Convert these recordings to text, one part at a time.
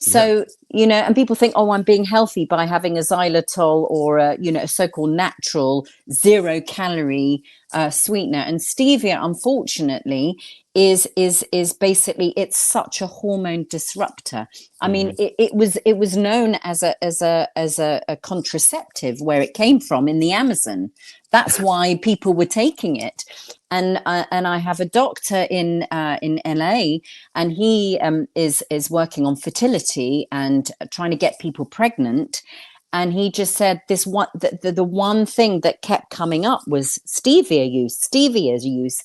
So, and people think, oh, I'm being healthy by having a xylitol or a so-called natural 0-calorie sweetener. And stevia, unfortunately, is basically, it's such a hormone disruptor. I mean, it was known as a contraceptive where it came from in the Amazon. That's why people were taking it. And I have a doctor in LA, and he is working on fertility and trying to get people pregnant. And he just said the one thing that kept coming up was stevia's use.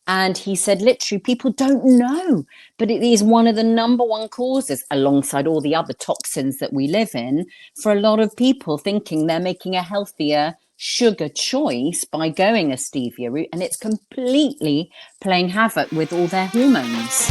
And he said, literally, people don't know, but it is one of the number one causes, alongside all the other toxins that we live in, for a lot of people thinking they're making a healthier sugar choice by going a stevia route. And it's completely playing havoc with all their hormones.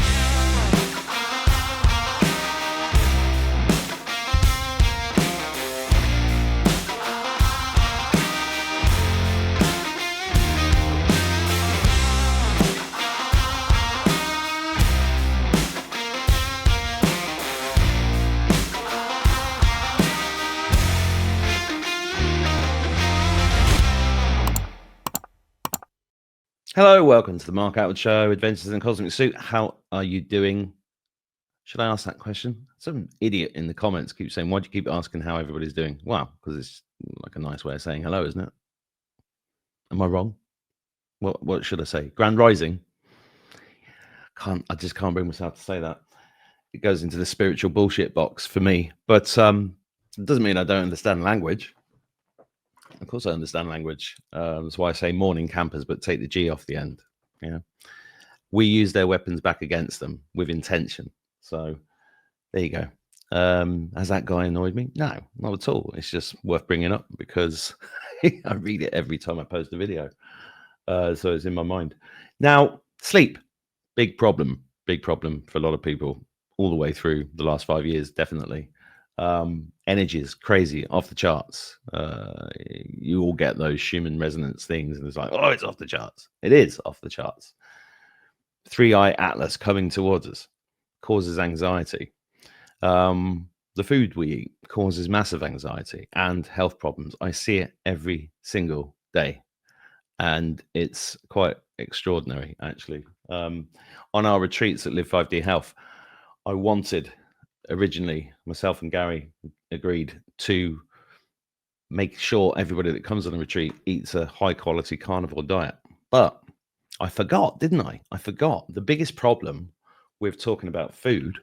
Hello, welcome to the Mark Attwood Show, Adventures in the Cosmic Suit. How are you doing? Should I ask that question? Some idiot in the comments keeps saying, why do you keep asking how everybody's doing? Well, because it's like a nice way of saying hello, isn't it? Am I wrong? What should I say? Grand Rising? I just can't bring myself to say that. It goes into the spiritual bullshit box for me. But it doesn't mean I don't understand language. Of course I understand language. That's why I say morning campers, but take the G off the end. Yeah, we use their weapons back against them with intention. So there you go. Has that guy annoyed me? No, not at all. It's just worth bringing up because I read it every time I post a video. So it's in my mind. Now, sleep, big problem for a lot of people all the way through the last 5 years, definitely. Energy is crazy, off the charts. You all get those Schumann resonance things, and it's like, oh, it's off the charts. It is off the charts. 3-eye atlas coming towards us causes anxiety. The food we eat causes massive anxiety and health problems. I see it every single day, and it's quite extraordinary, actually. On our retreats at Live 5D Health, I wanted originally, myself and Gary agreed to make sure everybody that comes on the retreat eats a high quality carnivore diet. But I forgot, didn't I? I forgot the biggest problem with talking about food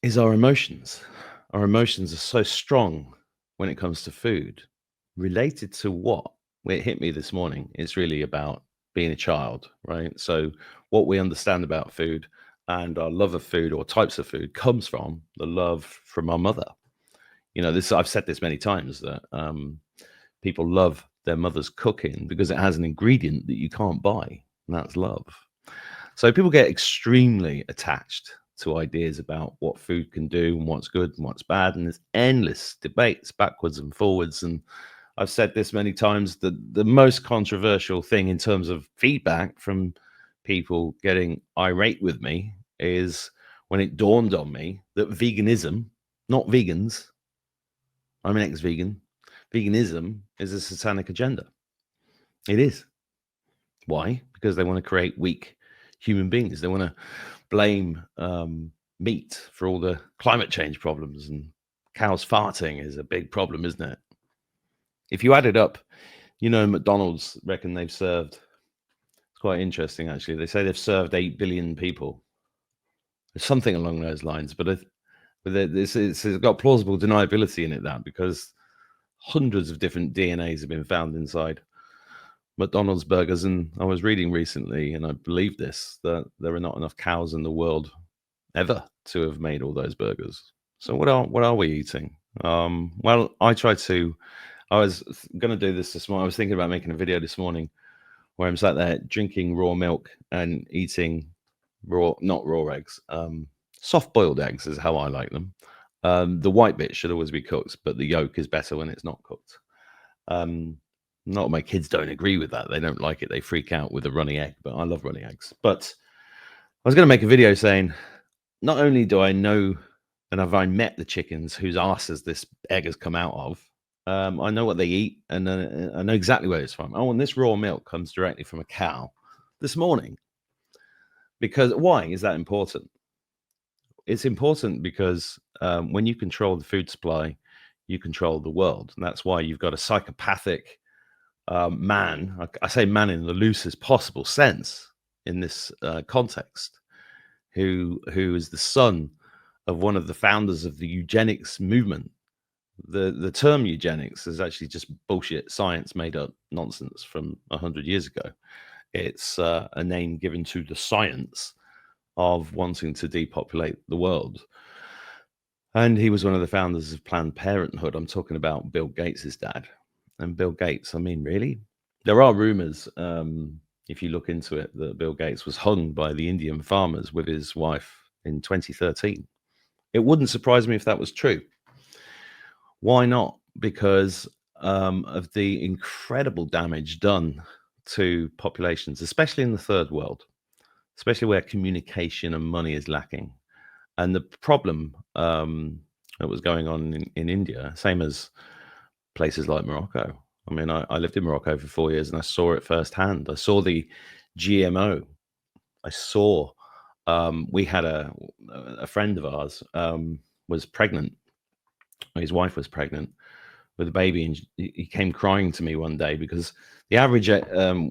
is our emotions. Our emotions are so strong when it comes to food. Related to what? It hit me this morning. It's really about being a child, right? So what we understand about food and our love of food or types of food comes from the love from our mother. I've said this many times that people love their mother's cooking because it has an ingredient that you can't buy, and that's love. So people get extremely attached to ideas about what food can do and what's good and what's bad, and there's endless debates backwards and forwards. And I've said this many times, that the most controversial thing in terms of feedback from people getting irate with me is when it dawned on me that veganism, not vegans, I'm an ex-vegan, veganism is a satanic agenda. It is. Why? Because they want to create weak human beings. They want to blame meat for all the climate change problems, and cows farting is a big problem, isn't it? If you add it up, McDonald's reckon they've served, it's quite interesting actually, they say they've served 8 billion people. There's something along those lines, but it's got plausible deniability in it, that, because hundreds of different DNAs have been found inside McDonald's burgers. And I was reading recently, and I believe this, that there are not enough cows in the world ever to have made all those burgers. So what are we eating? Well, I was going to do this morning. I was thinking about making a video this morning where I'm sat there drinking raw milk and eating not raw eggs, soft boiled eggs is how I like them. The white bit should always be cooked, but the yolk is better when it's not cooked. Not my kids don't agree with that. They don't like it. They freak out with a runny egg, but I love runny eggs. But I was going to make a video saying, not only do I know and I met the chickens whose asses this egg has come out of. I know what they eat, and I know exactly where it's from. Oh, and this raw milk comes directly from a cow this morning. Because why is that important? It's important because when you control the food supply, you control the world, and that's why you've got a psychopathic man. I say man in the loosest possible sense in this context, who is the son of one of the founders of the eugenics movement. The term eugenics is actually just bullshit science made up nonsense from 100 years ago. It's a name given to the science of wanting to depopulate the world. And he was one of the founders of Planned Parenthood. I'm talking about Bill Gates' dad. And Bill Gates, I mean, really? There are rumors, if you look into it, that Bill Gates was hung by the Indian farmers with his wife in 2013. It wouldn't surprise me if that was true. Why not? Because of the incredible damage done to populations, especially in the third world, especially where communication and money is lacking. And the problem that was going on in India, same as places like Morocco. I mean, I lived in Morocco for 4 years and I saw it firsthand. I saw the GMO. I saw, we had a friend of ours was pregnant. His wife was pregnant with a baby, and he came crying to me one day because the average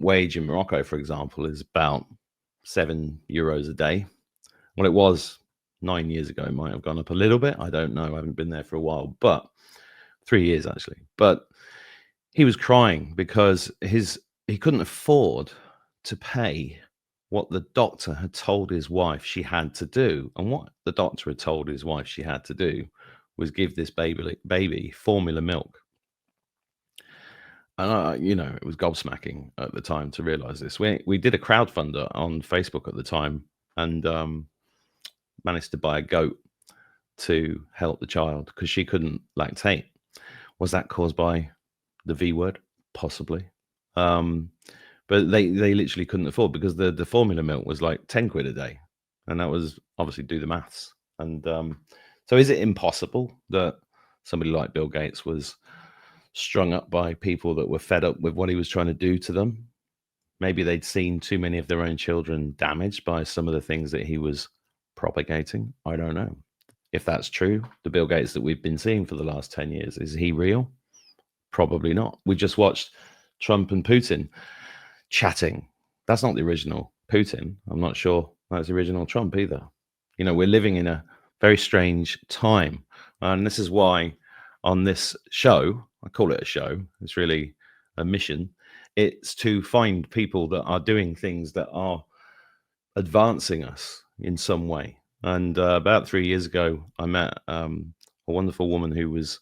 wage in Morocco, for example, is about €7 a day. Well, it was 9 years ago. It might have gone up a little bit. I don't know. I haven't been there for a while, but 3 years actually. But he was crying because he couldn't afford to pay what the doctor had told his wife she had to do. And what the doctor had told his wife she had to do was give this baby formula milk. And it was gobsmacking at the time to realize this. We did a crowdfunder on Facebook at the time, and managed to buy a goat to help the child because she couldn't lactate. Was that caused by the V word? Possibly. But they literally couldn't afford, because the formula milk was like 10 quid a day. And that was, obviously, do the maths. And so is it impossible that somebody like Bill Gates was strung up by people that were fed up with what he was trying to do to them? Maybe they'd seen too many of their own children damaged by some of the things that he was propagating. I don't know. If that's true, the Bill Gates that we've been seeing for the last 10 years, is he real? Probably not. We just watched Trump and Putin chatting. That's not the original Putin. I'm not sure that's the original Trump either. We're living in a very strange time. And this is why on this show, I call it a show, it's really a mission. It's to find people that are doing things that are advancing us in some way. And about 3 years ago, I met a wonderful woman who was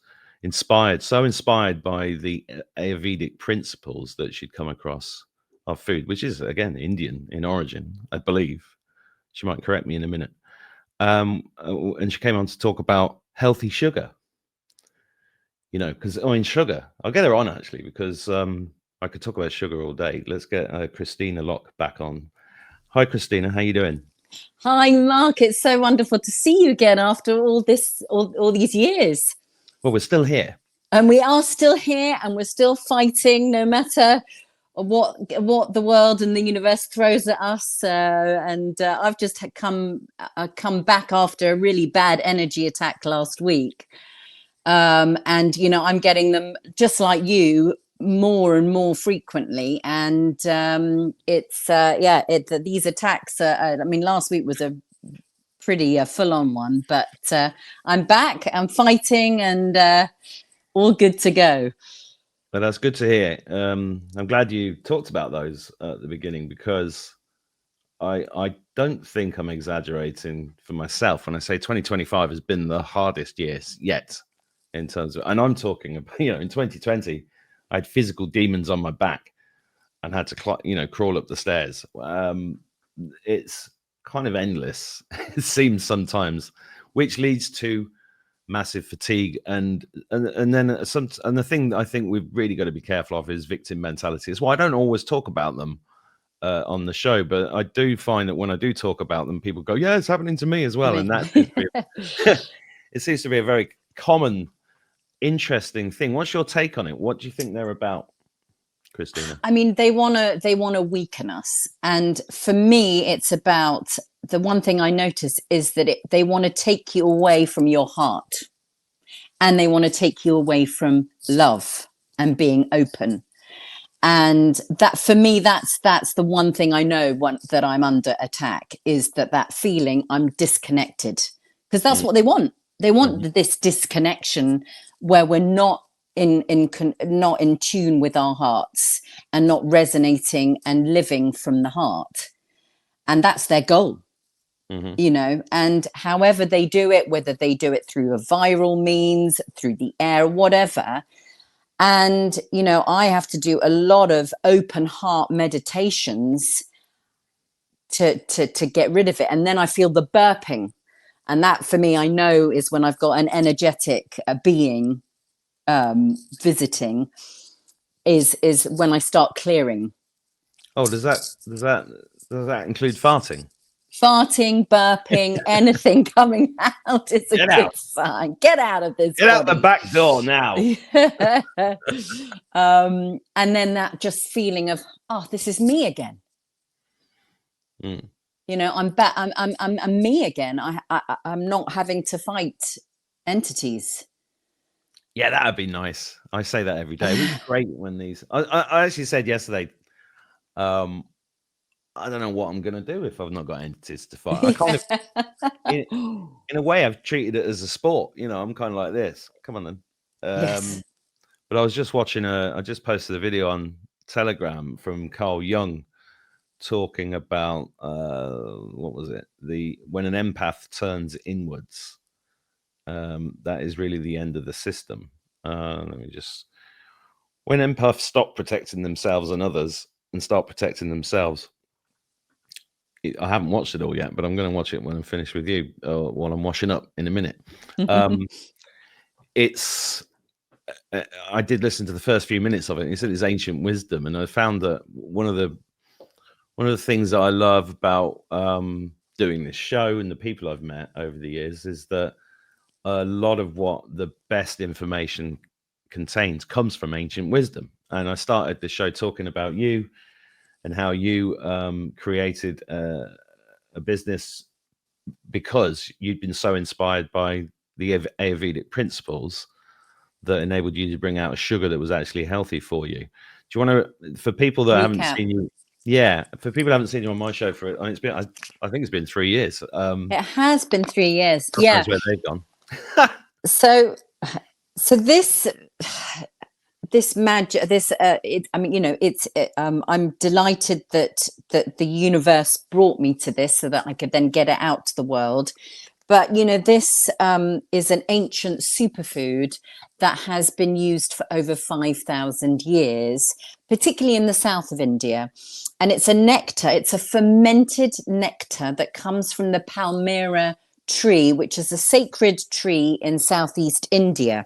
so inspired by the Ayurvedic principles that she'd come across of food, which is, again, Indian in origin, I believe. She might correct me in a minute. And she came on to talk about healthy sugar. Because sugar, I'll get her on actually, because I could talk about sugar all day. Let's get Christina Locke back on. Hi, Christina. How you doing? Hi, Mark. It's so wonderful to see you again after all these years. Well, we're still here. And we are still here, and we're still fighting, no matter what the world and the universe throws at us. I've just come back after a really bad energy attack last week. I'm getting them, just like you, more and more frequently. And these attacks, last week was a pretty full-on one, but I'm back, I'm fighting, and all good to go. Well, that's good to hear. I'm glad you talked about those at the beginning, because I don't think I'm exaggerating for myself when I say 2025 has been the hardest year yet, in terms of, and I'm talking about, in 2020, I had physical demons on my back and had to crawl up the stairs. It's kind of endless, it seems sometimes, which leads to massive fatigue, and the thing I think we've really got to be careful of is victim mentality. It's why I don't always talk about them on the show, but I do find that when I do talk about them, people go, "Yeah, it's happening to me as well," and that it seems to be a very common, interesting thing. What's your take on it? What do you think they're about, Christina? I mean, they want to weaken us. And for me, it's about, the one thing I notice is that they want to take you away from your heart, and they want to take you away from love and being open. And that, for me, that's the one thing I know that I'm under attack, is that feeling I'm disconnected, because that's what they want. They want this disconnection where we're not not in tune with our hearts and not resonating and living from the heart. And that's their goal. You know, and however they do it, whether they do it through a viral means, through the air, whatever. And, you know, I have to do a lot of open heart meditations to get rid of it. And then I feel the burping. And that, for me, I know is when I've got an energetic being visiting, is when I start clearing. Oh, does that include farting? Farting, burping, anything coming out is a good sign. Get out of this. Get out the back door now. And then that just feeling of, oh, this is me again. You know, I'm back. I'm me again. I'm not having to fight entities. Yeah, that would be nice. I say that every day. It would be great when these. I actually said yesterday, I don't know what I'm going to do if I've not got entities to fight. I kind of, in a way, I've treated it as a sport. You know, I'm kind of like this. Come on then. Yes. But I was just watching I just posted a video on Telegram from Carl Jung talking about, what was it? When an empath turns inwards, that is really the end of the system. Let me just, when empaths stop protecting themselves and others and start protecting themselves, I haven't watched it all yet, but I'm going to watch it when I'm finished with you, while I'm washing up in a minute. I did listen to the first few minutes of it. And he said it's ancient wisdom, and I found that one of the things that I love about doing this show and the people I've met over the years is that a lot of what the best information contains comes from ancient wisdom. And I started the show talking about you and how you created a business because you'd been so inspired by the Ayurvedic principles that enabled you to bring out a sugar that was actually healthy for you. Do you want to, for people that haven't seen you, for people who haven't seen you on my show for it, I think it's been 3 years. It has been 3 years. That's where they've gone. So this magic, I mean, you know, I'm delighted that the universe brought me to this so that I could then get it out to the world. But, you know, this is an ancient superfood that has been used for over 5,000 years, particularly in the south of India. And it's a nectar. It's a fermented nectar that comes from the Palmyra tree, which is a sacred tree in southeast India.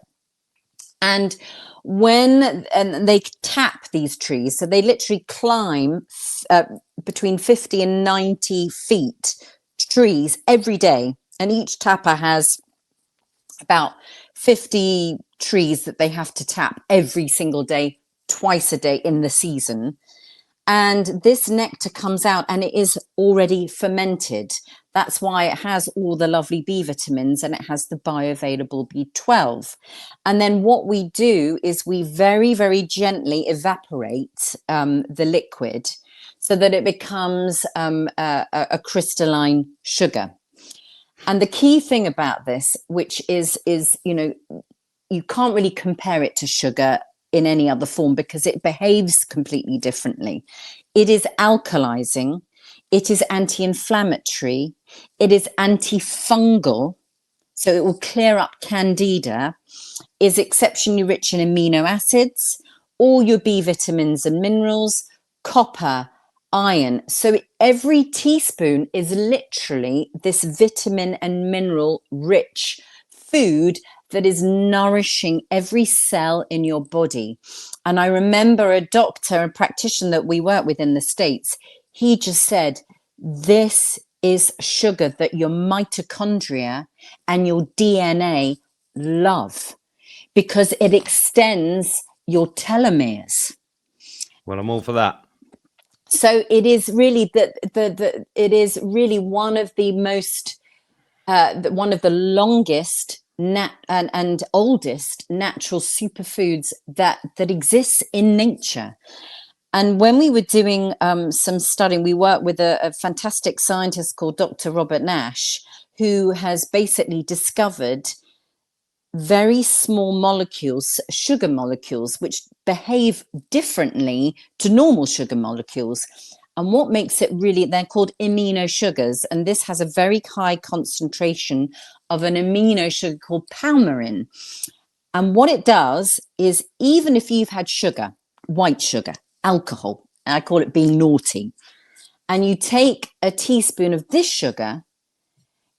And they tap these trees, so they literally climb between 50 and 90 feet trees every day. And each tapper has about 50 trees that they have to tap every single day, twice a day in the season. And this nectar comes out and it is already fermented. That's why it has all the lovely B vitamins and it has the bioavailable B12. And then what we do is we very, very gently evaporate the liquid so that it becomes a crystalline sugar. And the key thing about this, which is, you know, you can't really compare it to sugar in any other form because it behaves completely differently. It is alkalizing, it is anti-inflammatory, it is antifungal, so it will clear up candida, is exceptionally rich in amino acids, all your B vitamins and minerals, copper, iron. So every teaspoon is literally this vitamin and mineral rich food that is nourishing every cell in your body. And I remember a doctor, a practitioner that we work with in the States, he just said, this is sugar that your mitochondria and your DNA love, because it extends your telomeres. Well, I'm all for that. So it is really it is really one of the most one of the longest and oldest natural superfoods that exists in nature. And when we were doing some studying, we worked with a fantastic scientist called Dr. Robert Nash, who has basically discovered very small molecules, sugar molecules, which behave differently to normal sugar molecules. And what makes it really, they're called amino sugars. And this has a very high concentration of an amino sugar called palmyrin. And what it does is, even if you've had sugar, white sugar, alcohol, I call it being naughty, and you take a teaspoon of this sugar,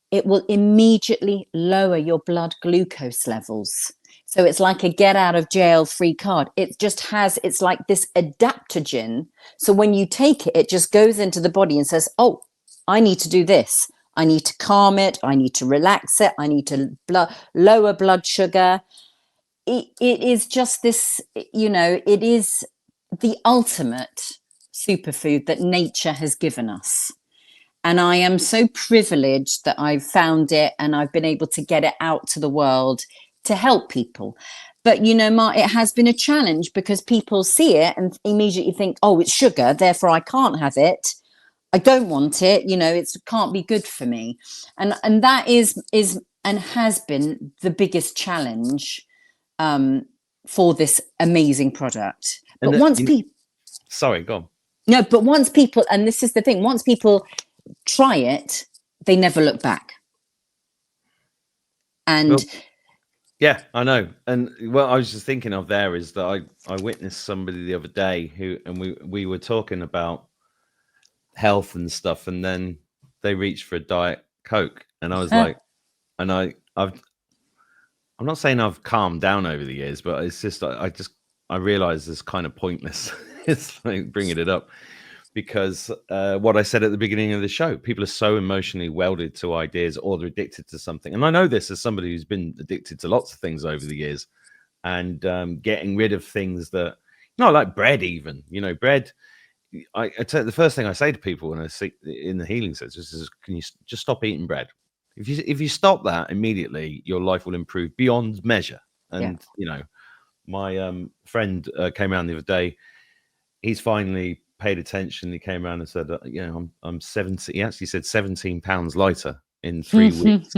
it will immediately lower your blood glucose levels. So it's like a get out of jail free card. It just has, it's like this adaptogen. So when you take it, it just goes into the body and says, oh, I need to do this. I need to calm it. I need to relax it. I need to lower blood sugar. It is just this, you know, it is the ultimate superfood that nature has given us. And I am so privileged that I've found it and I've been able to get it out to the world to help people. But, you know, Mark, it has been a challenge because people see it and immediately think, oh, it's sugar, therefore I can't have it. I don't want it. You know, it can't be good for me. And that is and has been the biggest challenge for this amazing product. But once people... Sorry, go on. No, but once people, and this is the thing, once people try it, they never look back. And well, yeah, I know. And what I was just thinking of there is that I witnessed somebody the other day who, and we were talking about health and stuff, and then they reached for a Diet Coke, and I was like, and I'm not saying I've calmed down over the years, but it's just I realize it's kind of pointless. It's like bringing it up because what I said at the beginning of the show, people are so emotionally welded to ideas, or they're addicted to something. And I know this as somebody who's been addicted to lots of things over the years, and getting rid of things that, like bread, even, bread. I tell the first thing I say to people when I see in the healing sessions is, can you just stop eating bread? If you stop that immediately, your life will improve beyond measure. And my friend came around the other day. He's finally paid attention. He came around and said, I'm 70. He actually said 17 pounds lighter in 3 weeks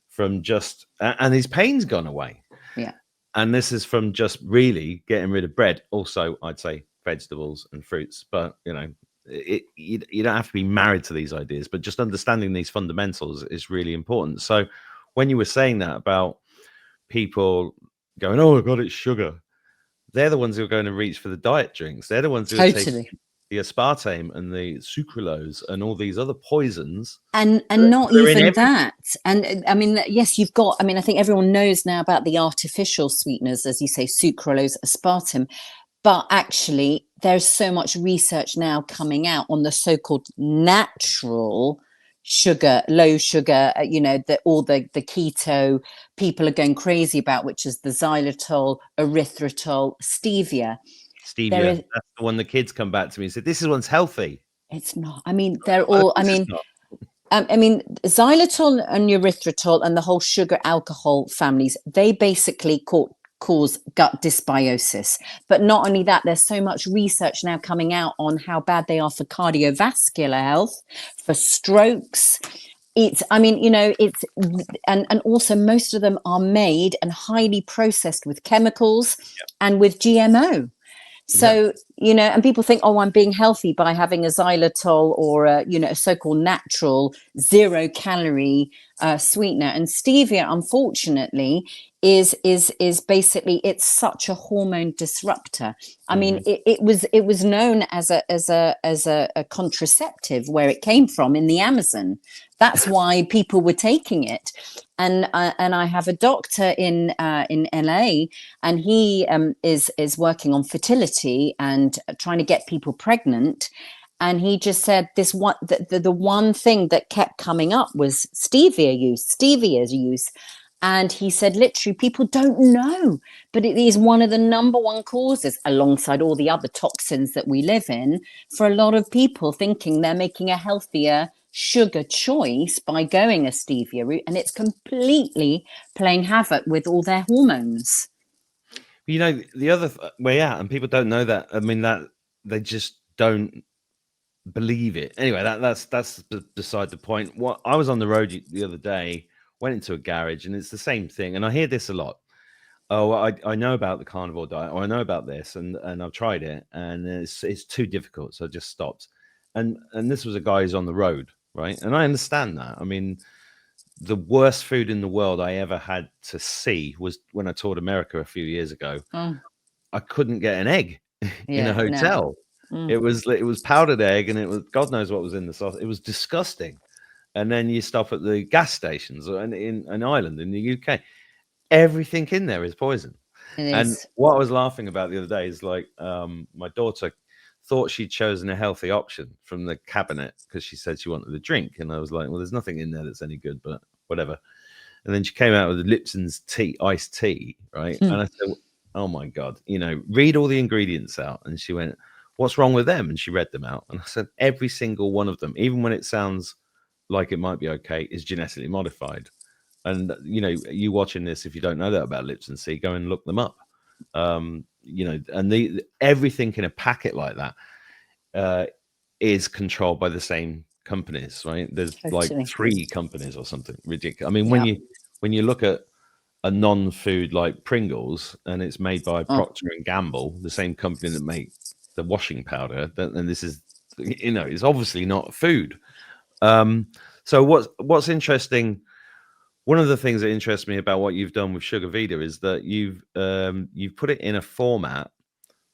from just, and his pain's gone away. Yeah. And this is from just really getting rid of bread. Also, I'd say vegetables and fruits, but you don't have to be married to these ideas, but just understanding these fundamentals is really important. So when you were saying that about people going, oh God, it's sugar, they're the ones who are going to reach for the diet drinks. They're the ones who are taking the aspartame and the sucralose and all these other poisons. And not even that. And I mean, yes, you've got, I think everyone knows now about the artificial sweeteners, as you say, sucralose, aspartame. But actually, there's so much research now coming out on the so-called natural sugar, low sugar, all the keto people are going crazy about, which is the xylitol, erythritol, stevia. Stevia, that's the one the kids come back to me and say, this one's healthy. It's not. They're all, xylitol and erythritol and the whole sugar alcohol families, they basically cause gut dysbiosis. But not only that, there's so much research now coming out on how bad they are for cardiovascular health, for strokes. And also most of them are made and highly processed with chemicals and with GMO. So, and people think, oh, I'm being healthy by having a xylitol or a so-called natural 0-calorie sweetener. And stevia, unfortunately, is basically, it's such a hormone disruptor. It was known as a contraceptive where it came from in the Amazon. That's why people were taking it. And I have a doctor in LA, and he is working on fertility and trying to get people pregnant. And he just said this one, the one thing that kept coming up was stevia's use. And he said, literally, people don't know, but it is one of the number one causes, alongside all the other toxins that we live in, for a lot of people thinking they're making a healthier sugar choice by going a stevia route. And it's completely playing havoc with all their hormones. You know, the other well, yeah, and people don't know that. I mean, that they just don't believe it. Anyway, that's beside the point. What I was on the road the other day, went into a garage, and it's the same thing. And I hear this a lot. Oh, I know about the carnivore diet, or I know about this, and I've tried it, and it's too difficult, so I just stopped. And this was a guy who's on the road, right? And I understand that. I mean, the worst food in the world I ever had to see was when I toured America a few years ago. I couldn't get an egg in a hotel. No. It was powdered egg, and it was God knows what was in the sauce. It was disgusting. And then you stop at the gas stations in Ireland, in the UK, everything in there is poison. And what I was laughing about the other day is like my daughter thought she'd chosen a healthy option from the cabinet because she said she wanted a drink, and I was like, well, there's nothing in there that's any good, but whatever. And then she came out with Lipton's iced tea, right? And I said, oh my God, you know, read all the ingredients out. And she went, what's wrong with them? And she read them out, and I said, every single one of them, even when it sounds like it might be okay, is genetically modified. And you know, you watching this, if you don't know that about Lipton's tea, go and look them up. You know, and everything in a packet like that is controlled by the same companies, right? There's like 3 companies or something ridiculous. I mean, when you look at a non-food like Pringles, and it's made by Procter and Gamble, the same company that make the washing powder, and this is, you know, it's obviously not food. So what's interesting, one of the things that interests me about what you've done with Sugar Vida is that you've put it in a format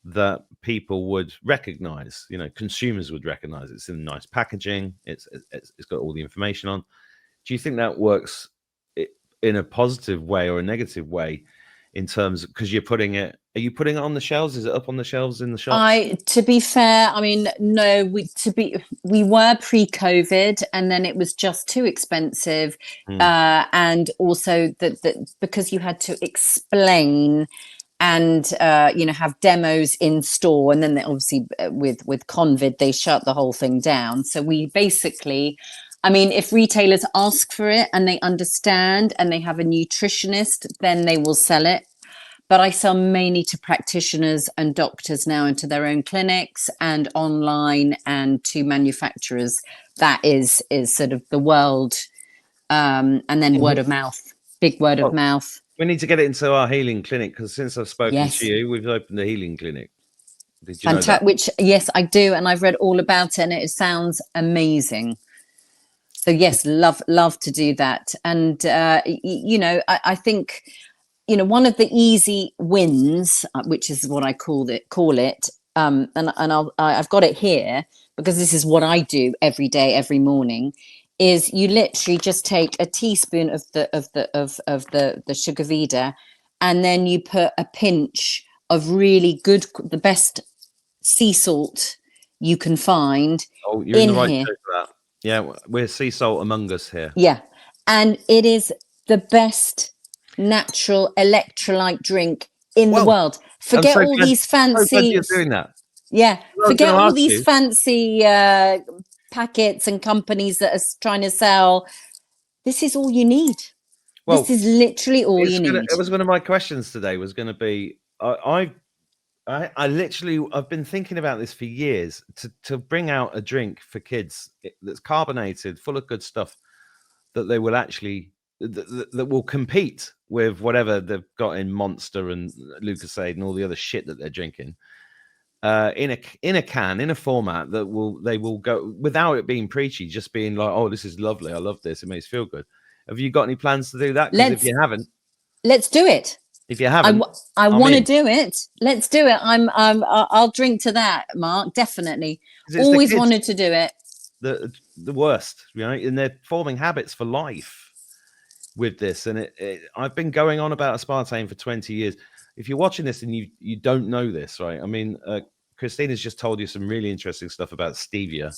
that people would recognize, you know, consumers would recognize. It's in nice packaging, it's got all the information on. Do you think that works in a positive way or a negative way, in terms, because are you putting it on the shelves? Is it up on the shelves in the shops? To be fair, I mean, no, we were pre-COVID, and then it was just too expensive. And also that because you had to explain and you know, have demos in store, and then obviously with COVID they shut the whole thing down. So we basically, I mean, if retailers ask for it and they understand and they have a nutritionist, then they will sell it. But I sell mainly to practitioners and doctors now, and to their own clinics and online, and to manufacturers. That is sort of the world. And then word of mouth, big word of mouth. We need to get it into our healing clinic, because since I've spoken to you, we've opened a healing clinic. Did you know that? Which, yes, I do. And I've read all about it, and it sounds amazing. So yes, love to do that. And, you know, I think, you know, one of the easy wins, which is what I call it, and I've got it here because this is what I do every day, every morning, is you literally just take a teaspoon of the Sugar Vida, and then you put a pinch of really good, the best sea salt you can find. Oh, you're in the right place for that. Yeah, we're sea salt among us here. Yeah, and it is the best natural electrolyte drink in the world. Forget all these fancy. You're doing that. Yeah, forget all these fancy packets and companies that are trying to sell. This is all you need. Well, this is literally all you need. It was one of my questions today. Was going to be, I've been thinking about this for years, to bring out a drink for kids that's carbonated, full of good stuff, that they will actually that will compete with whatever they've got in Monster and Lucozade and all the other shit that they're drinking, in a can, in a format that they will go without it being preachy, just being like, oh, this is lovely, I love this, it makes me feel good. Have you got any plans to do that? Because if you haven't, let's do it. If you haven't, I want to do it. Let's do it. I'll drink to that, Mark. Definitely. Always wanted to do it. The worst, right? And they're forming habits for life with this. And I've been going on about aspartame for 20 years. If you're watching this and you don't know this, right? I mean, Christina's just told you some really interesting stuff about stevia,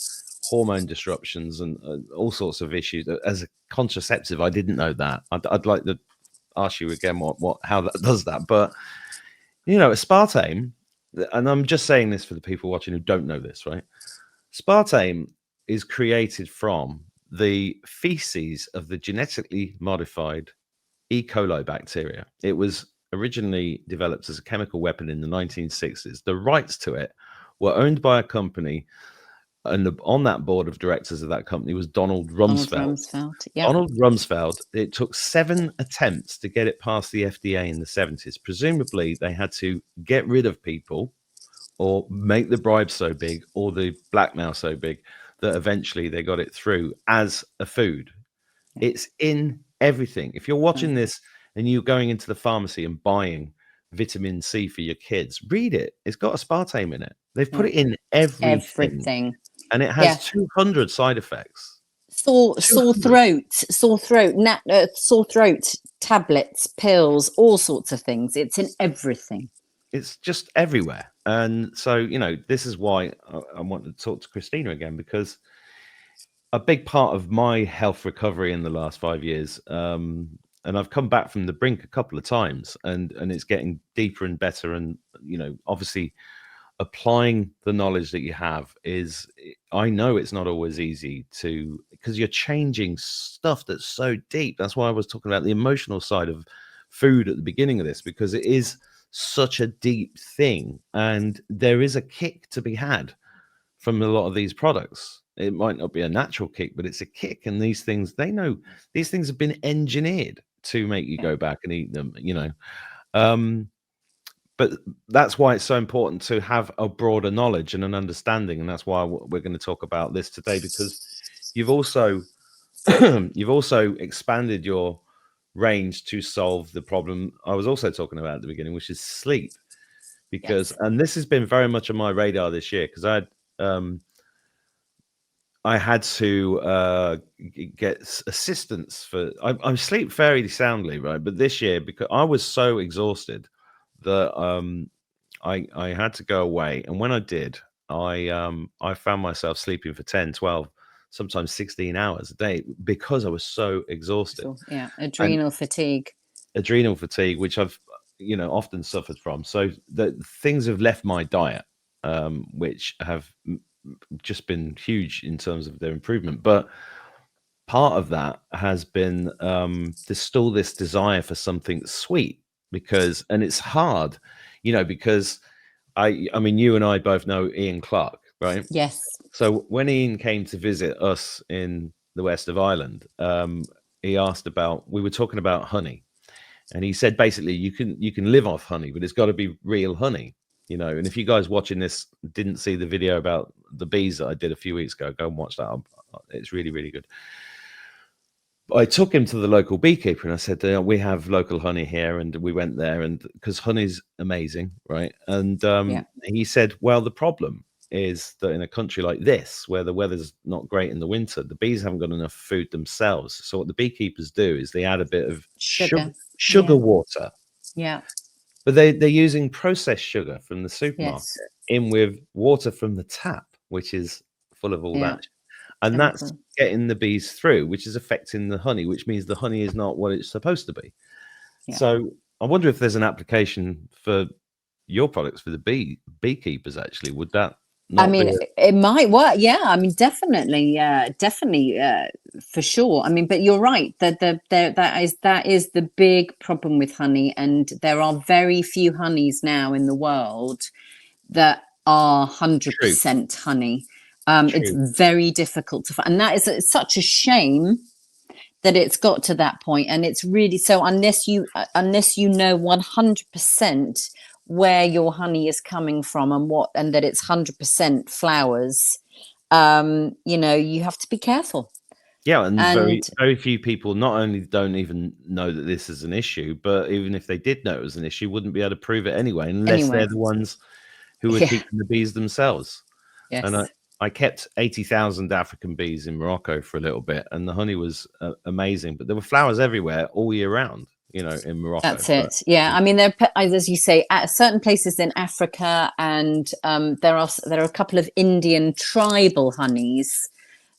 hormone disruptions, and all sorts of issues. As a contraceptive, I didn't know that. I'd like to ask you again how that does that. But aspartame, and I'm just saying this for the people watching who don't know this, right? Aspartame is created from the feces of the genetically modified E. coli bacteria. It was originally developed as a chemical weapon in the 1960s. The rights to it were owned by a company, and on that board of directors of that company was Donald Rumsfeld. Yeah. Donald Rumsfeld, it took 7 attempts to get it past the FDA in the 70s. Presumably, they had to get rid of people or make the bribe so big or the blackmail so big that eventually they got it through as a food. Yeah. It's in everything. If you're watching this and you're going into the pharmacy and buying vitamin C for your kids, read it. It's got aspartame in it. They've put it in everything. And it has 200 side effects. Sore throat tablets, pills, all sorts of things. It's in everything. It's just everywhere. And so, this is why I want to talk to Christina again, because a big part of my health recovery in the last 5 years, and I've come back from the brink a couple of times, and it's getting deeper and better. And, obviously applying the knowledge that you have I know it's not always easy because you're changing stuff that's so deep. That's why I was talking about the emotional side of food at the beginning of this, because it is such a deep thing, and there is a kick to be had from a lot of these products. It might not be a natural kick, but it's a kick. And these things, they know these things have been engineered to make you go back and eat them, but that's why it's so important to have a broader knowledge and an understanding. And that's why we're going to talk about this today, because you've also expanded your range to solve the problem I was also talking about at the beginning, which is sleep. Because and this has been very much on my radar this year, because I had to get assistance for I sleep fairly soundly, right? But this year, because I was so exhausted that I had to go away. And when I did, I found myself sleeping for 10, 12, sometimes 16 hours a day because I was so exhausted. Adrenal fatigue, which I've often suffered from. So the things have left my diet, which have just been huge in terms of their improvement. But part of that has been there's still this desire for something sweet, and it's hard, because I mean, you and I both know Ian Clark, right? Yes. So when Ian came to visit us in the west of Ireland, he asked we were talking about honey, and he said basically you can live off honey, but it's got to be real honey, And if you guys watching this didn't see the video about the bees that I did a few weeks ago, go and watch that. It's really, really good. I took him to the local beekeeper and I said, we have local honey here. And we went there, and because honey's amazing, right? And he said, well, the problem is that in a country like this, where the weather's not great in the winter, the bees haven't got enough food themselves. So what the beekeepers do is they add a bit of sugar water. Yeah. But they're using processed sugar from the supermarket in with water from the tap, which is full of all that. And that's getting the bees through, which is affecting the honey, which means the honey is not what it's supposed to be. Yeah. So I wonder if there's an application for your products for the beekeepers, actually. Would that not it might work. Yeah, I mean, definitely, for sure. I mean, but you're right. That is the big problem with honey. And there are very few honeys now in the world that are 100% honey. It's very difficult to find, and that is such a shame that it's got to that point. And it's really so unless you know 100% where your honey is coming from and that it's 100% flowers, you have to be careful. Yeah, and very few people not only don't even know that this is an issue, but even if they did know it was an issue, wouldn't be able to prove it anyway, unless they're the ones who are keeping the bees themselves. Yes. And I kept 80,000 African bees in Morocco for a little bit, and the honey was amazing, but there were flowers everywhere all year round. you know, in Morocco. That's it. Yeah, I mean, as you say, at certain places in Africa, and there are a couple of Indian tribal honeys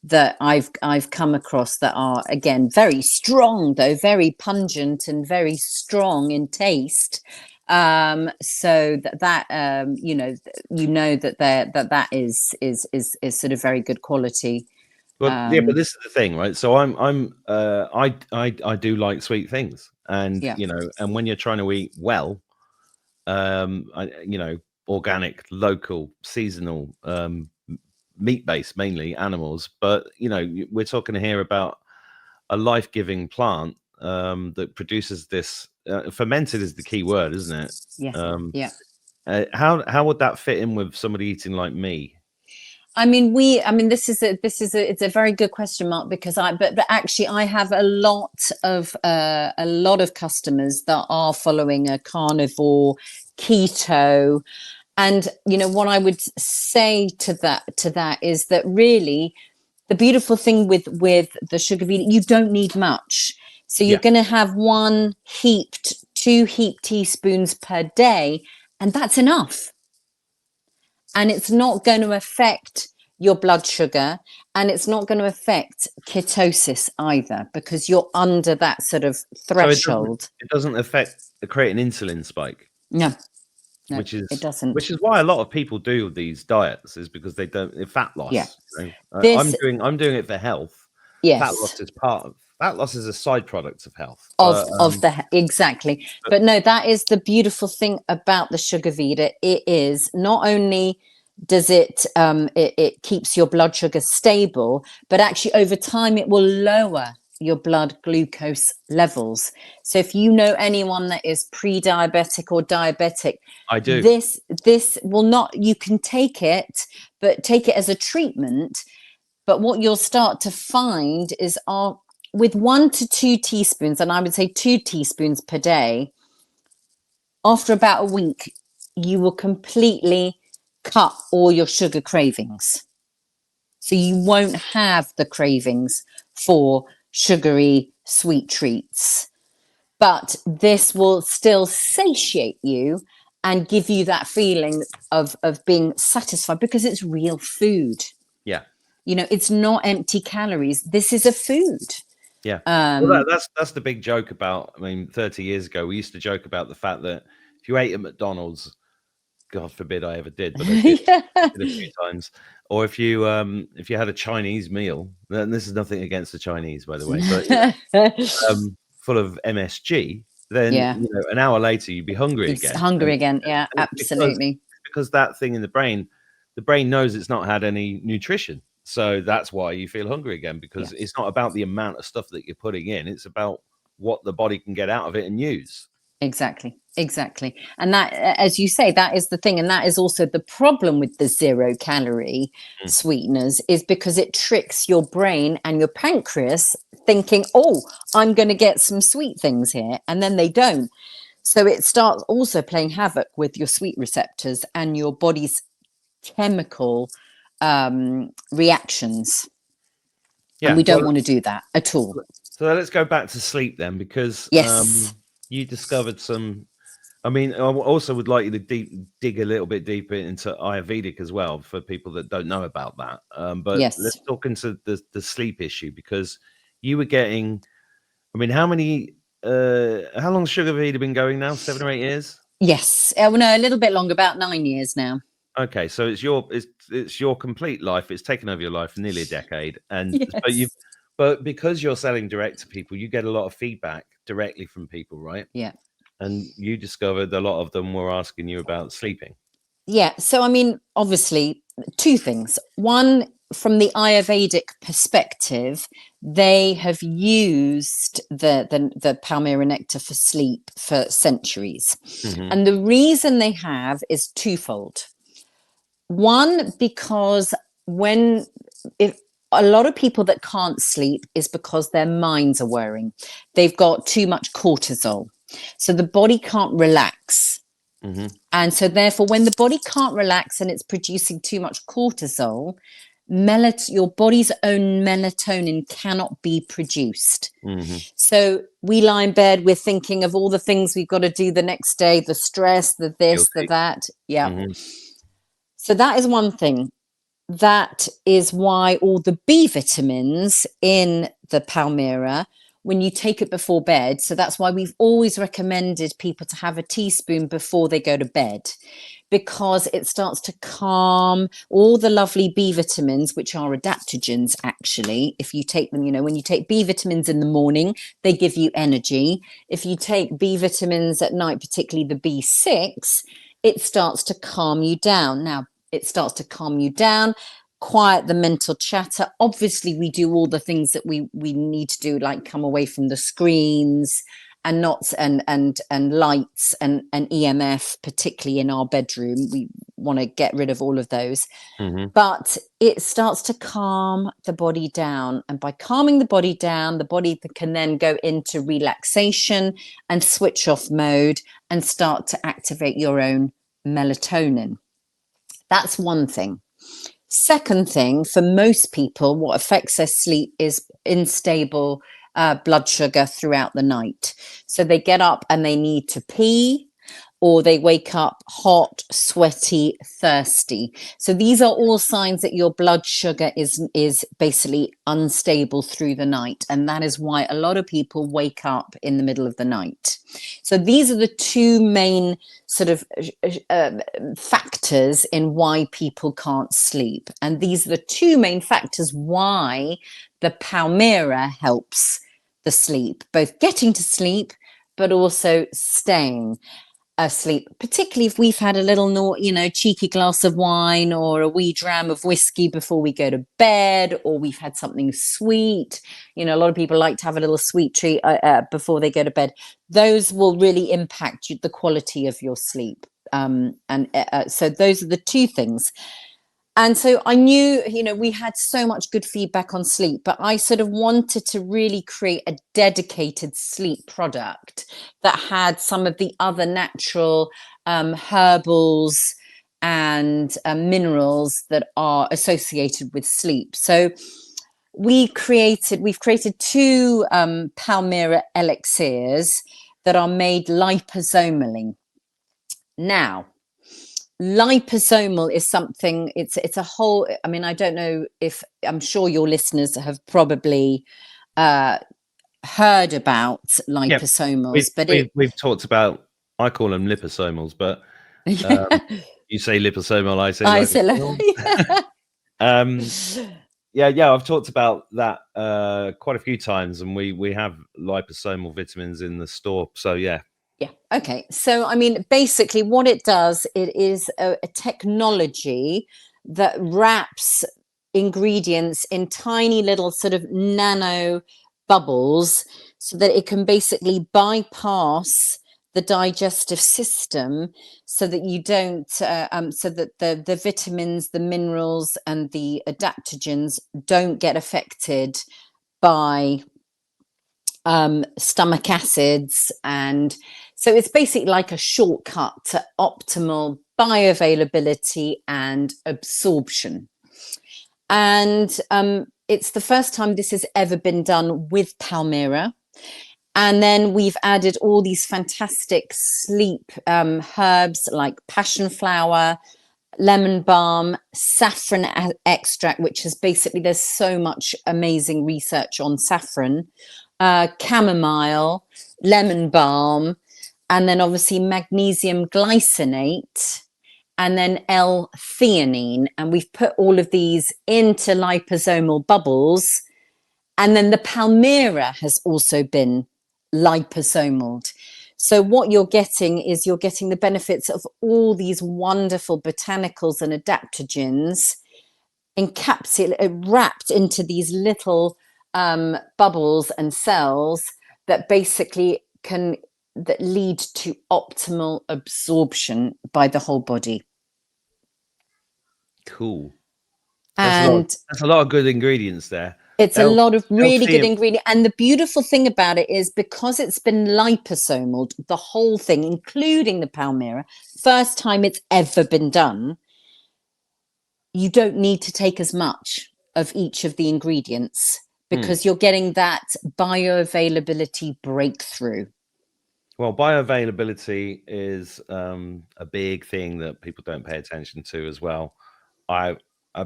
that I've come across that are, again, very strong, though very pungent and very strong in taste. So that you know that is sort of very good quality. Well, yeah, but this is the thing, right? So I do like sweet things, and Yeah. you know, and when you're trying to eat well, you know, organic, local, seasonal, meat-based, mainly animals, but you know, we're talking here about a life-giving plant that produces this. Fermented is the key word, isn't it? Yeah. Yeah. How would that fit in with somebody eating like me? I mean, it's a very good question, Mark, because but actually I have a lot of customers that are following a carnivore, keto, and you know what I would say to that is that really the beautiful thing with the sugar beet, you don't need much. So you're going to have two heaped teaspoons per day, and that's enough. And it's not going to affect your blood sugar, and it's not going to affect ketosis either, because you're under that sort of threshold. So it doesn't affect create an insulin spike. No, which is it doesn't. Which is why a lot of people do these diets, is because they don't fat loss. Yeah. You know? I'm doing it for health. Yes. Fat loss is a side product of health. Exactly. But no, that is the beautiful thing about the sugar Vita. It is not only does it keeps your blood sugar stable, but actually over time it will lower your blood glucose levels. So if you know anyone that is pre-diabetic or diabetic, I do. This will not. You can take it, but take it as a treatment. But what you'll start to find is with 1 to 2 teaspoons, and I would say 2 teaspoons per day, after about a week, you will completely cut all your sugar cravings. So you won't have the cravings for sugary sweet treats. But this will still satiate you and give you that feeling of being satisfied, because it's real food. Yeah. You know, it's not empty calories. This is a food. Yeah. Well, that's the big joke about, I mean, 30 years ago, we used to joke about the fact that if you ate at McDonald's, God forbid I ever did, but I did, did a few times. Or if you had a Chinese meal, then this is nothing against the Chinese, by the way, but full of MSG, then you know, an hour later you'd be hungry again. Yeah, absolutely. Because that thing in the brain knows it's not had any nutrition. So that's why you feel hungry again, because it's not about the amount of stuff that you're putting in. It's about what the body can get out of it and use. Exactly. And that, as you say, that is the thing. And that is also the problem with the 0 calorie sweeteners, is because it tricks your brain and your pancreas thinking, oh, I'm going to get some sweet things here. And then they don't. So it starts also playing havoc with your sweet receptors and your body's chemical reactions. And we don't want to do that at all. So let's go back to sleep then, because you discovered some. I mean, I also would like you to dig a little bit deeper into Ayurvedic as well, for people that don't know about that. But let's talk into the sleep issue, because you were getting. I mean, how long's Sugar Vida been going now? 7 or 8 years? Yes. No, a little bit longer, about 9 years now. Okay, so it's your complete life. It's taken over your life for nearly a decade, and but because you're selling direct to people, you get a lot of feedback directly from people, right? Yeah. And you discovered a lot of them were asking you about sleeping. Yeah. So I mean, obviously, 2 things. One, from the Ayurvedic perspective, they have used the Palmyra nectar for sleep for centuries, and the reason they have is twofold. One, because if a lot of people that can't sleep is because their minds are worrying. They've got too much cortisol. So the body can't relax. And so therefore, when the body can't relax and it's producing too much cortisol, your body's own melatonin cannot be produced. Mm-hmm. So we lie in bed, we're thinking of all the things we've got to do the next day, the stress, the this, the that. Yeah. Mm-hmm. So that is one thing. That is why all the B vitamins in the Palmyra, when you take it before bed, so that's why we've always recommended people to have a teaspoon before they go to bed, because it starts to calm all the lovely B vitamins, which are adaptogens, actually. If you take them, when you take B vitamins in the morning, they give you energy. If you take B vitamins at night, particularly the B6, it starts to calm you down. Now, it starts to calm you down, quiet the mental chatter. Obviously, we do all the things that we need to do, like come away from the screens and not and lights and EMF, particularly in our bedroom. We want to get rid of all of those. Mm-hmm. But it starts to calm the body down, and by calming the body down, the body can then go into relaxation and switch off mode and start to activate your own melatonin. That's one thing. Second thing, for most people, what affects their sleep is unstable blood sugar throughout the night. So they get up and they need to pee, or they wake up hot, sweaty, thirsty. So these are all signs that your blood sugar is basically unstable through the night. And that is why a lot of people wake up in the middle of the night. So these are the two main sort of factors in why people can't sleep. And these are the two main factors why the Palmyra helps the sleep, both getting to sleep, but also staying asleep, particularly if we've had a little cheeky glass of wine or a wee dram of whiskey before we go to bed, or we've had something sweet. A lot of people like to have a little sweet treat before they go to bed. Those will really impact the quality of your sleep. So those are the two things. And so I knew, we had so much good feedback on sleep, but I sort of wanted to really create a dedicated sleep product that had some of the other natural herbals and minerals that are associated with sleep. So we've created two Palmyra elixirs that are made liposomally. Now, liposomal is something, it's a whole, I don't know if, I'm sure your listeners have probably heard about liposomals, but we've talked about, I call them liposomals, but you say liposomal, I say liposomal. Yeah, I've talked about that quite a few times, and we have liposomal vitamins in the store, so yeah. Yeah. Okay. So, basically what it does, it is a technology that wraps ingredients in tiny little sort of nano bubbles so that it can basically bypass the digestive system, so that you don't, so that the vitamins, the minerals and the adaptogens don't get affected by stomach acids. And so it's basically like a shortcut to optimal bioavailability and absorption. And it's the first time this has ever been done with Palmyra. And then we've added all these fantastic sleep herbs like passion flower, lemon balm, saffron extract, which is basically, there's so much amazing research on saffron, chamomile, lemon balm, and then obviously magnesium glycinate, and then L-theanine. And we've put all of these into liposomal bubbles. And then the Palmyra has also been liposomal. So what you're getting is the benefits of all these wonderful botanicals and adaptogens wrapped into these little bubbles and cells that basically that lead to optimal absorption by the whole body. Cool. And that's a lot of good ingredients there. It's a lot of really good ingredient. And the beautiful thing about it is, because it's been liposomal, the whole thing, including the Palmyra, first time it's ever been done, you don't need to take as much of each of the ingredients because you're getting that bioavailability breakthrough. Well, bioavailability is a big thing that people don't pay attention to as well. I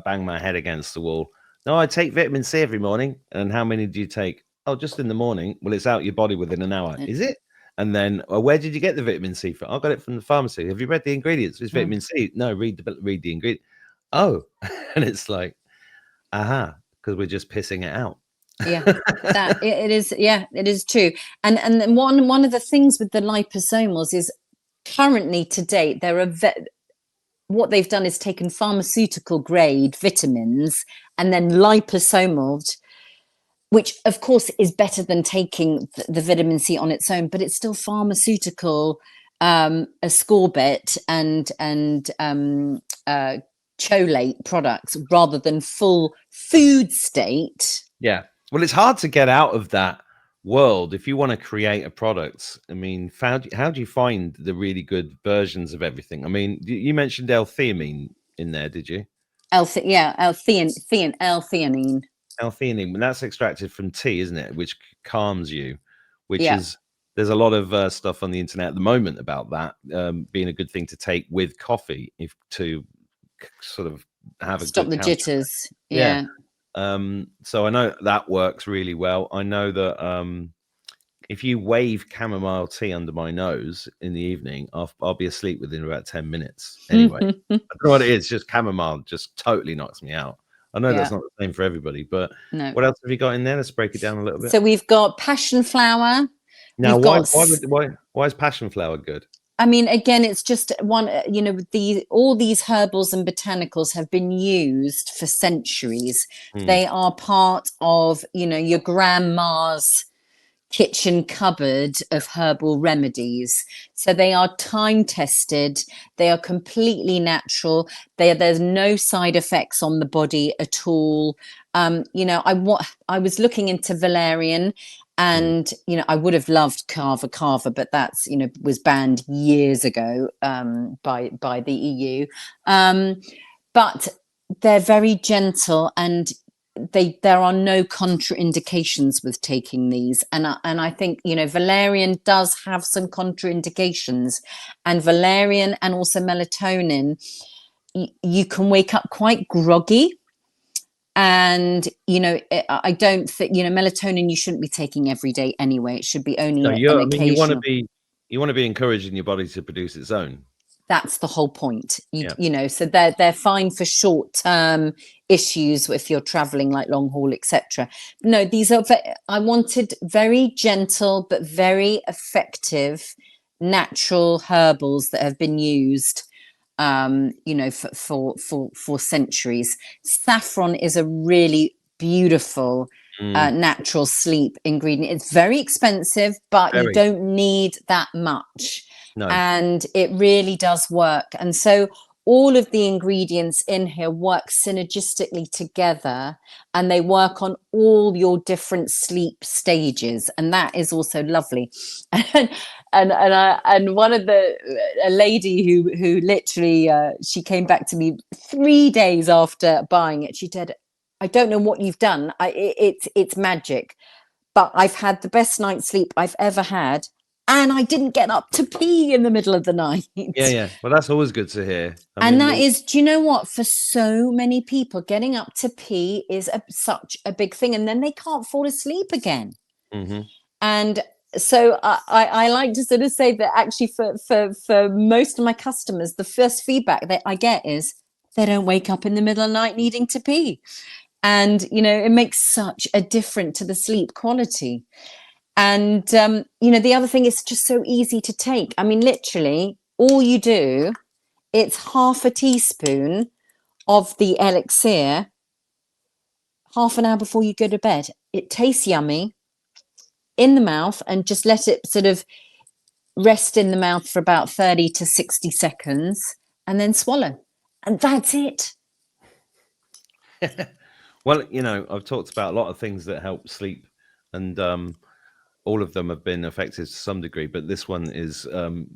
bang my head against the wall. No, I take vitamin C every morning. And how many do you take? Oh, just in the morning. Well, it's out your body within an hour. Is it? And then, well, where did you get the vitamin C from? I got it from the pharmacy. Have you read the ingredients? It's vitamin C. No, read the ingredient. Oh, and it's like, aha, because we're just pissing it out. Yeah, that it is. Yeah, it is true. And then one of the things with the liposomals is currently to date there are what they've done is taken pharmaceutical grade vitamins and then liposomed, which of course is better than taking the vitamin C on its own, but it's still pharmaceutical ascorbate and cholate products rather than full food state. Yeah. Well, it's hard to get out of that world if you want to create a product. I mean, how do you find the really good versions of everything? I mean, you mentioned L-theanine in there, did you? L-theanine. L-theanine, and that's extracted from tea, isn't it? Which calms you, which is, there's a lot of stuff on the internet at the moment about that being a good thing to take with coffee to sort of have stop the jitters. Yeah. So I know that works really well. I know that if you wave chamomile tea under my nose in the evening, I'll be asleep within about 10 minutes. Anyway, I don't know what it is. Just chamomile just totally knocks me out. I know that's not the same for everybody, but what else have you got in there? Let's break it down a little bit. So we've got passion flower. Now, why is passion flower good? I mean, again, it's just one, all these herbals and botanicals have been used for centuries. They are part of, your grandma's kitchen cupboard of herbal remedies. So they are time tested. They are completely natural. There's no side effects on the body at all. I was looking into valerian. And, I would have loved kava, but that's, was banned years ago by the EU. But they're very gentle and there are no contraindications with taking these. And I think, valerian does have some contraindications. And valerian and also melatonin, you can wake up quite groggy. And I don't think melatonin you shouldn't be taking every day anyway. It should be only an occasional. You want to be encouraging your body to produce its own. That's the whole point. So they're fine for short-term issues if you're traveling like long haul, etc. No, these are I wanted very gentle but very effective natural herbals that have been used for centuries. Saffron is a really beautiful natural sleep ingredient. It's very expensive, but you don't need that much. No. And it really does work. And so all of the ingredients in here work synergistically together, and they work on all your different sleep stages, and that is also lovely. And one of a lady who literally she came back to me 3 days after buying it. She said, "I don't know what you've done. It's magic, but I've had the best night's sleep I've ever had." And I didn't get up to pee in the middle of the night. Yeah. Well, that's always good to hear. Do you know what? For so many people, getting up to pee is such a big thing. And then they can't fall asleep again. And so I like to sort of say that actually for most of my customers, the first feedback that I get is they don't wake up in the middle of the night needing to pee. And, it makes such a difference to the sleep quality. And, the other thing is just so easy to take. I mean, literally, all you do, it's half a teaspoon of the elixir, half an hour before you go to bed. It tastes yummy in the mouth, and just let it sort of rest in the mouth for about 30 to 60 seconds and then swallow. And that's it. Well, I've talked about a lot of things that help sleep, and all of them have been effective to some degree, but this one is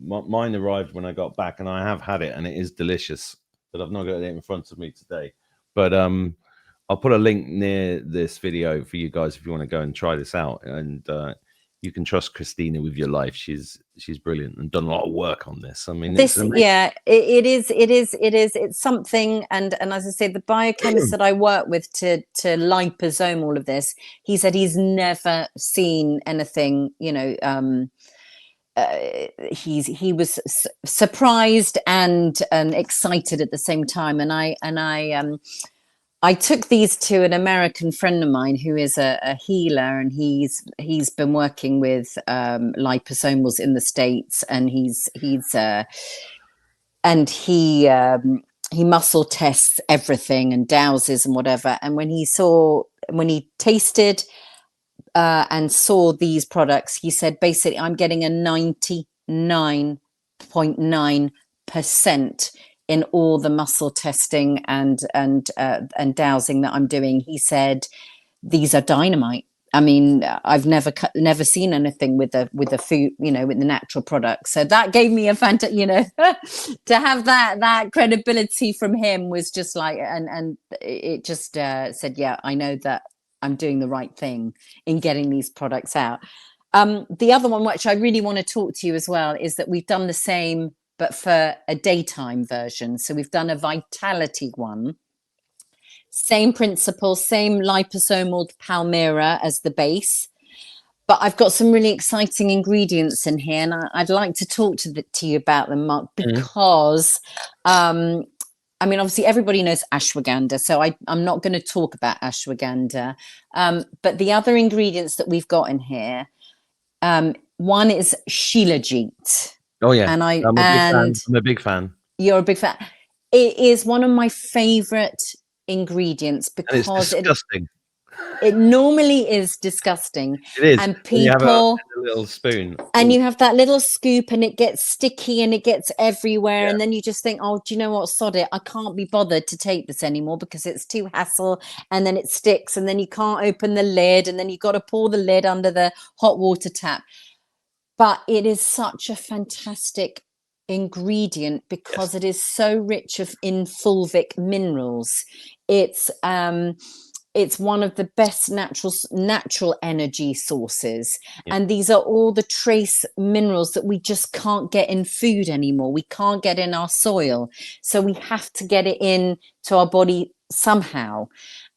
mine arrived when I got back, and I have had it, and it is delicious, but I've not got it in front of me today. But I'll put a link near this video for you guys if you want to go and try this out. And you can trust Christina with your life. She's brilliant and done a lot of work on this. I mean, This, yeah, it is. It's something. And as I say, the biochemist that I work with to liposome all of this, he said he's never seen anything, you know, he was surprised and excited at the same time. And I took these to an American friend of mine who is a healer, and he's been working with liposomals in the States, and he muscle tests everything and dowses and whatever. And when he tasted and saw these products, he said, basically, I'm getting a 99.9% in all the muscle testing and dowsing that I'm doing. He said, these are dynamite. I mean, I've never seen anything with a food, you know, with the natural products. So that gave me a you know, to have that credibility from him was just like, and it just said, yeah, I know that I'm doing the right thing in getting these products out. The other one, which I really want to talk to you as well, is that we've done the same, but for a daytime version. So we've done a vitality one. Same principle, same liposomal palmyra as the base. But I've got some really exciting ingredients in here, and I'd like to talk to you about them, Mark, because I mean, obviously everybody knows ashwagandha, so I'm not going to talk about ashwagandha. But the other ingredients that we've got in here, one is shilajit. Oh yeah, and I'm a big fan. You're a big fan. It is one of my favorite ingredients because it's disgusting. It normally is disgusting. It is. And people, you have a little spoon, and you have that little scoop, and it gets sticky and it gets everywhere. Yeah. And then you just think, oh, do you know what? Sod it. I can't be bothered to take this anymore because it's too hassle. And then it sticks, and then you can't open the lid, and then you've got to pour the lid under the hot water tap. But it is such a fantastic ingredient because it is so rich in fulvic minerals. It's one of the best natural energy sources. And these are all the trace minerals that we just can't get in food anymore. We can't get in our soil. So we have to get it in to our body somehow.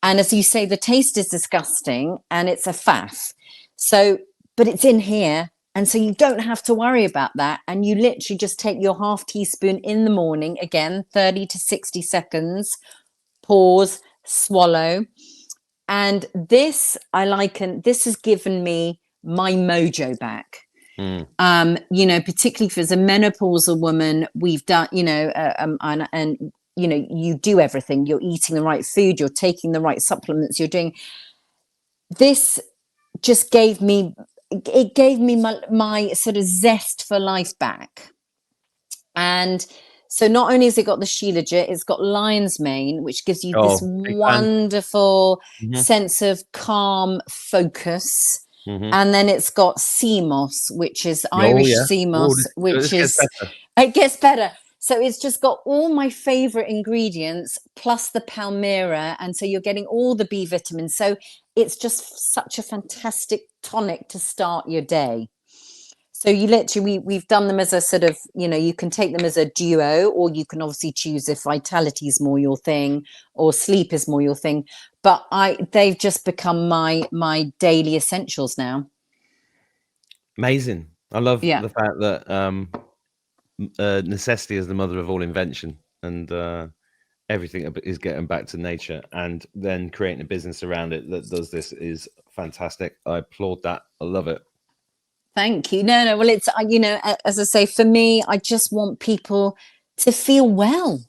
And as you say, the taste is disgusting and it's a faff. So, but it's in here. And so you don't have to worry about that. And you literally just take your half teaspoon in the morning, again, 30 to 60 seconds, pause, swallow. And this, this has given me my mojo back. You know, particularly if as a menopausal woman, we've done, you know, and you know, you do everything. You're eating the right food, you're taking the right supplements, you're doing. This just gave me my sort of zest for life back. And so not only has it got the shilajit, it's got lion's mane, which gives you this wonderful sense of calm focus. And then it's got sea moss, which is Irish sea moss, which is, it gets better. So it's just got all my favorite ingredients plus the palmyra. And so you're getting all the B vitamins. So it's just such a fantastic tonic to start your day. So you literally, we've done them as a sort of, you know, you can take them as a duo, or you can obviously choose if vitality is more your thing or sleep is more your thing. But they've just become my daily essentials now. Amazing. I love the fact that necessity is the mother of all invention, and everything is getting back to nature, and then creating a business around it that does this is fantastic. I applaud that. I love it. Thank you. No, well, it's, you know, as I say, for me, I just want people to feel well.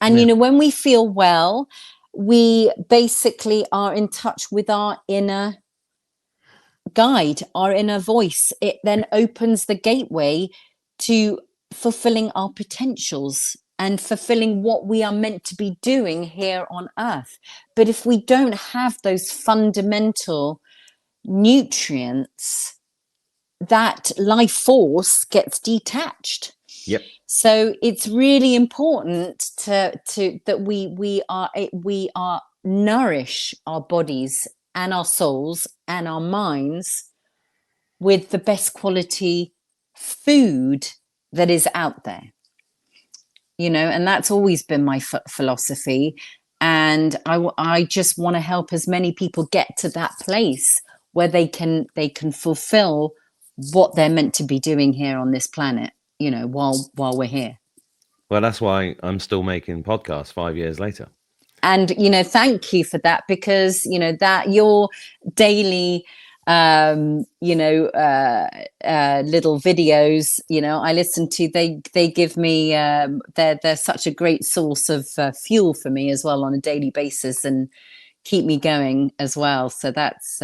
And, you know, when we feel well, we basically are in touch with our inner guide, our inner voice. It then opens the gateway to fulfilling our potentials and fulfilling what we are meant to be doing here on earth. But if we don't have those fundamental nutrients, that life force gets detached. Yep. So it's really important that we are nourish our bodies and our souls and our minds with the best quality food that is out there. And that's always been my philosophy. And I just want to help as many people get to that place where they can fulfill what they're meant to be doing here on this planet, while we're here. Well, that's why I'm still making podcasts 5 years later. And, thank you for that, because, that your daily, little videos, I listen to, they give me, they're such a great source of fuel for me as well on a daily basis, and keep me going as well. So that's,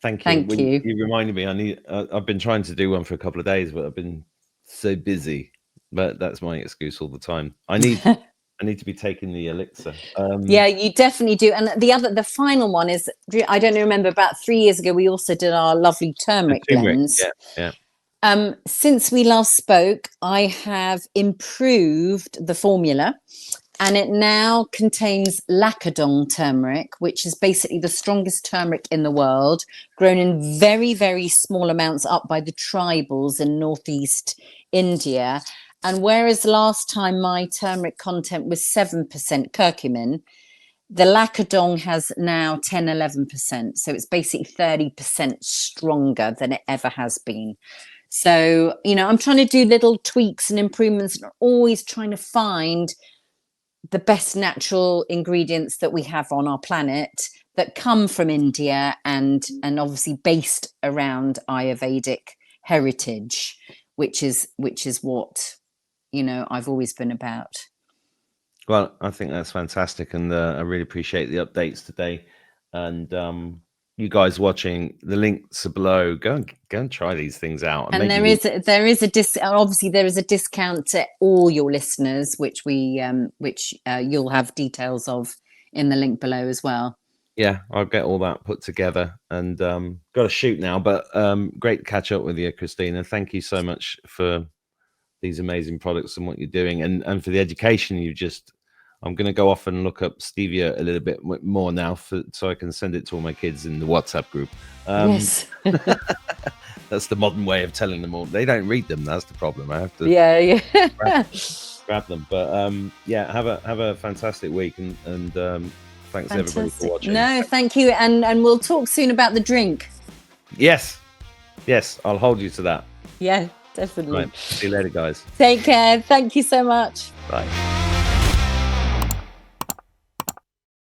Thank you. You reminded me, I've been trying to do one for a couple of days, but I've been so busy. But that's my excuse all the time. I need to be taking the elixir. Yeah, you definitely do. And the final one is, I don't remember, about 3 years ago, we also did our lovely turmeric blends. Yeah. Since we last spoke, I have improved the formula, and it now contains Lacodong turmeric, which is basically the strongest turmeric in the world, grown in very, very small amounts up by the tribals in northeast India. And whereas last time my turmeric content was 7% curcumin, the Lacodong has now 10-11%. So it's basically 30% stronger than it ever has been. So, I'm trying to do little tweaks and improvements, and always trying to find the best natural ingredients that we have on our planet that come from India and obviously based around Ayurvedic heritage, which is what I've always been about. Well, I think that's fantastic, and I really appreciate the updates today. And you guys watching, the links are below. Go and try these things out. And there is obviously there is a discount to all your listeners, which you'll have details of in the link below as well. Yeah, I'll get all that put together, and got to shoot now. But great to catch up with you, Christina. Thank you so much for these amazing products and what you're doing, and for the education you just. I'm going to go off and look up stevia a little bit more now, so I can send it to all my kids in the WhatsApp group. Yes. That's the modern way of telling them all. They don't read them. That's the problem. I have to grab them. But yeah, have a fantastic week, and thanks everybody for watching. No, thank you, and we'll talk soon about the drink. Yes, I'll hold you to that. Yeah, definitely. Right. See you later, guys. Take care. Thank you so much. Bye.